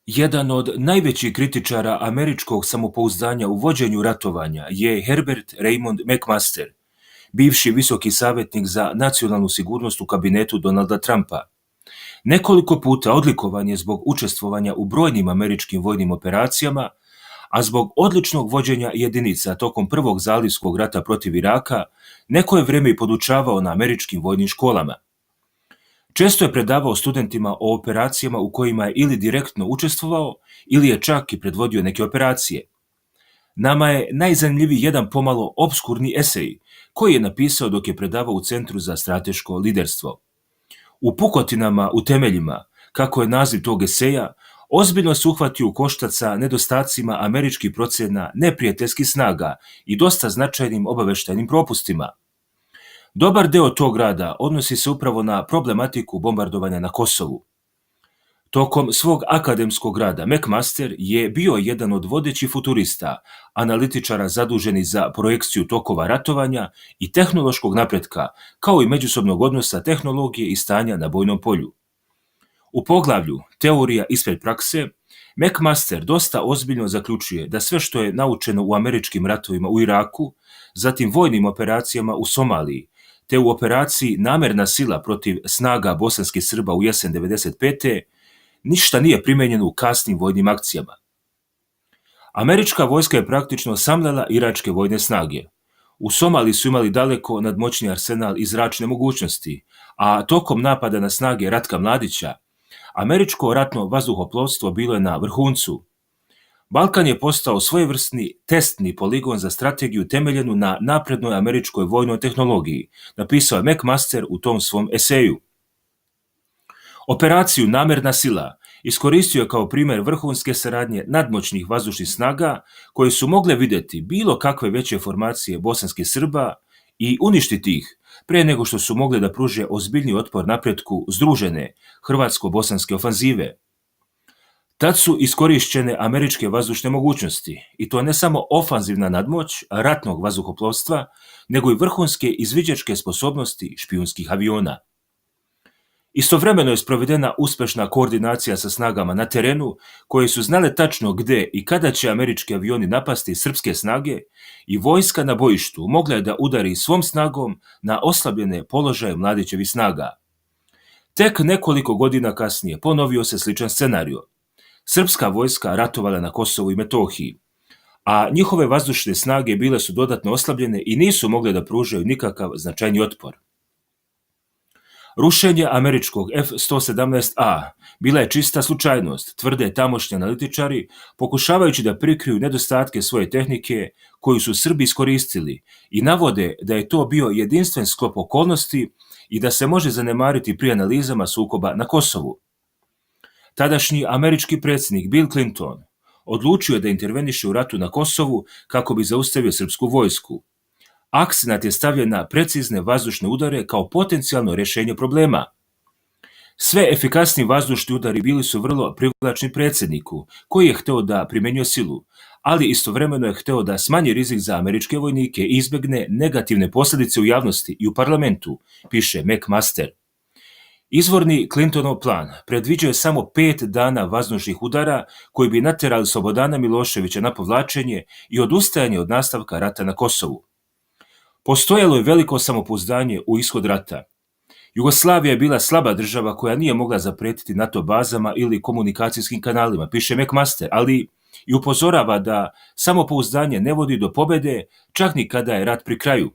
Jedan od najvećih kritičara američkog samopouzdanja u vođenju ratovanja je Herbert Raymond McMaster, bivši visoki savjetnik za nacionalnu sigurnost u kabinetu Donalda Trumpa. Nekoliko puta odlikovan je zbog učestvovanja u brojnim američkim vojnim operacijama, a zbog odličnog vođenja jedinica tokom Prvog zalivskog rata protiv Iraka, neko je vrijeme i podučavao na američkim vojnim školama. Često je predavao studentima o operacijama u kojima je ili direktno učestvovao ili je čak i predvodio neke operacije. Nama je najzanimljiviji jedan pomalo opskurni esej koji je napisao dok je predavao u Centru za strateško liderstvo. U pukotinama u temeljima, kako je naziv tog eseja, ozbiljno se uhvatio u koštac sa nedostacima američkih procjena neprijateljskih snaga i dosta značajnim obavještajnim propustima. Dobar deo tog rada odnosi se upravo na problematiku bombardovanja na Kosovu. Tokom svog akademskog rada McMaster je bio jedan od vodećih futurista, analitičara zaduženih za projekciju tokova ratovanja i tehnološkog napretka, kao i međusobnog odnosa tehnologije i stanja na bojnom polju. U poglavlju Teorija ispred prakse, McMaster dosta ozbiljno zaključuje da sve što je naučeno u američkim ratovima u Iraku, zatim vojnim operacijama u Somaliji, te u operaciji Namerna sila protiv snaga bosanskih Srba u jesen 1995. ništa nije primenjeno u kasnim vojnim akcijama. Američka vojska je praktično samljala iračke vojne snage. U Somaliji su imali daleko nadmoćni arsenal i zračne mogućnosti, a tokom napada na snage Ratka Mladića, američko ratno vazduhoplovstvo bilo je na vrhuncu. Balkan je postao svojevrsni testni poligon za strategiju temeljenu na naprednoj američkoj vojnoj tehnologiji, napisao je McMaster u tom svom eseju. Operaciju Namerna sila iskoristio je kao primjer vrhunske saradnje nadmoćnih vazdušnih snaga koje su mogle vidjeti bilo kakve veće formacije bosanskih Srba i uništiti ih prije nego što su mogle da pruže ozbiljni otpor napretku združene hrvatsko-bosanske ofanzive. Tad su iskorišćene američke vazdušne mogućnosti, i to ne samo ofanzivna nadmoć ratnog vazduhoplovstva, nego i vrhunske izviđačke sposobnosti špijunskih aviona. Istovremeno je sprovedena uspešna koordinacija sa snagama na terenu, koje su znale tačno gde i kada će američki avioni napasti srpske snage, i vojska na bojištu mogla je da udari svom snagom na oslabljene položaje Mladićevih snaga. Tek nekoliko godina kasnije ponovio se sličan scenario. Srpska vojska ratovala na Kosovu i Metohiji, a njihove vazdušne snage bile su dodatno oslabljene i nisu mogle da pružaju nikakav značajni otpor. Rušenje američkog F-117A bila je čista slučajnost, tvrde tamošnji analitičari, pokušavajući da prikriju nedostatke svoje tehnike koju su Srbi iskoristili i navode da je to bio jedinstven sklop okolnosti i da se može zanemariti pri analizama sukoba na Kosovu. Tadašnji američki predsjednik Bill Clinton odlučio je da interveniše u ratu na Kosovu kako bi zaustavio srpsku vojsku. Akcenat je stavljen na precizne vazdušne udare kao potencijalno rješenje problema. Sve efikasni vazdušni udari bili su vrlo privlačni predsjedniku, koji je hteo da primenjuje silu, ali istovremeno je hteo da smanji rizik za američke vojnike i izbegne negativne posljedice u javnosti i u parlamentu, piše McMaster. Izvorni Clintonov plan predviđao je samo 5 dana vazdušnih udara koji bi naterali Slobodana Miloševića na povlačenje i odustajanje od nastavka rata na Kosovu. Postojalo je veliko samopouzdanje u ishod rata. Jugoslavija je bila slaba država koja nije mogla zapretiti NATO bazama ili komunikacijskim kanalima, piše McMaster, ali i upozorava da samopouzdanje ne vodi do pobede čak ni kada je rat pri kraju.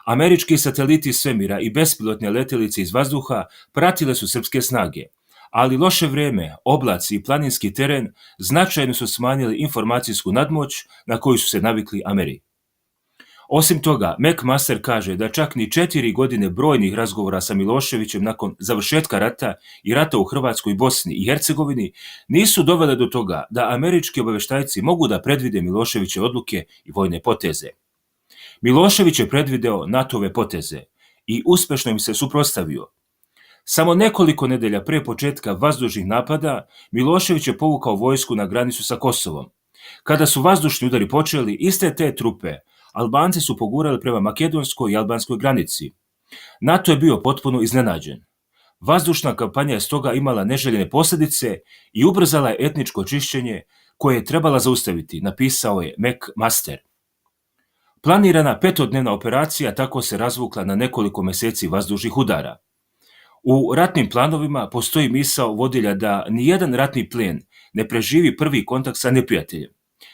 Američki sateliti svemira i bespilotne letjelice iz vazduha pratile su srpske snage, ali loše vrijeme, oblaci i planinski teren značajno su smanjili informacijsku nadmoć na koju su se navikli Ameri. Osim toga, McMaster kaže da čak ni 4 godine brojnih razgovora sa Miloševićem nakon završetka rata i rata u Hrvatskoj, Bosni i Hercegovini nisu dovele do toga da američki obavještajci mogu da predvide Miloševićeve odluke i vojne poteze. Milošević je predvideo NATO-ve poteze i uspešno im se suprotstavio. Samo nekoliko nedelja pre početka vazdušnih napada, Milošević je povukao vojsku na granicu sa Kosovom. Kada su vazdušni udari počeli, iste te trupe Albanci su pogurali prema makedonskoj i albanskoj granici. NATO je bio potpuno iznenađen. Vazdušna kampanja je stoga imala neželjene posljedice i ubrzala je etničko čišćenje koje je trebala zaustaviti, napisao je McMaster. Planirana 5-dnevna operacija tako se razvukla na nekoliko mjeseci vazdušnih udara. U ratnim planovima postoji misao vodilja da nijedan ratni plen ne preživi prvi kontakt sa neprijateljem.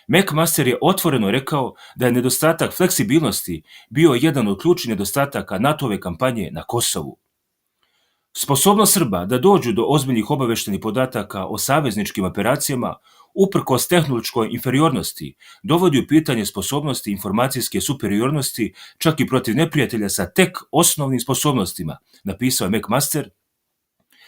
McMaster je otvoreno rekao da je nedostatak fleksibilnosti bio jedan od ključnih nedostataka NATO-ve kampanje na Kosovu. Sposobnost Srba da dođu do ozbiljnih obavještajnih podataka o savezničkim operacijama uprkos tehnološkoj inferiornosti dovodi u pitanje sposobnosti informacijske superiornosti čak i protiv neprijatelja sa tek osnovnim sposobnostima, napisao je McMaster,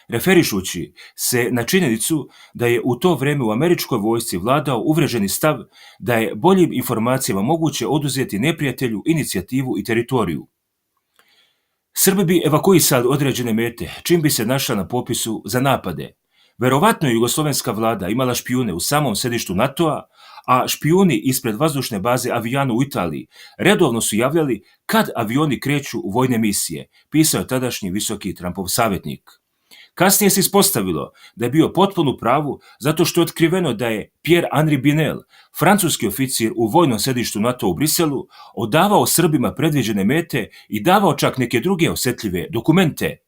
referišući se na činjenicu da je u to vrijeme u američkoj vojsci vladao uvriježeni stav da je boljim informacijama moguće oduzeti neprijatelju inicijativu i teritoriju. Srbi bi evakuisali određene mete čim bi se našla na popisu za napade. Verovatno je jugoslovenska vlada imala špijune u samom središtu NATO-a, a špijuni ispred vazdušne baze Aviano u Italiji redovno su javljali kad avioni kreću u vojne misije, pisao je tadašnji visoki Trumpov savjetnik. Kasnije se ispostavilo da je bio potpuno u pravu zato što je otkriveno da je Pierre-Henri Binel, francuski oficir u vojnom središtu NATO u Briselu, odavao Srbima predviđene mete i davao čak neke druge osjetljive dokumente.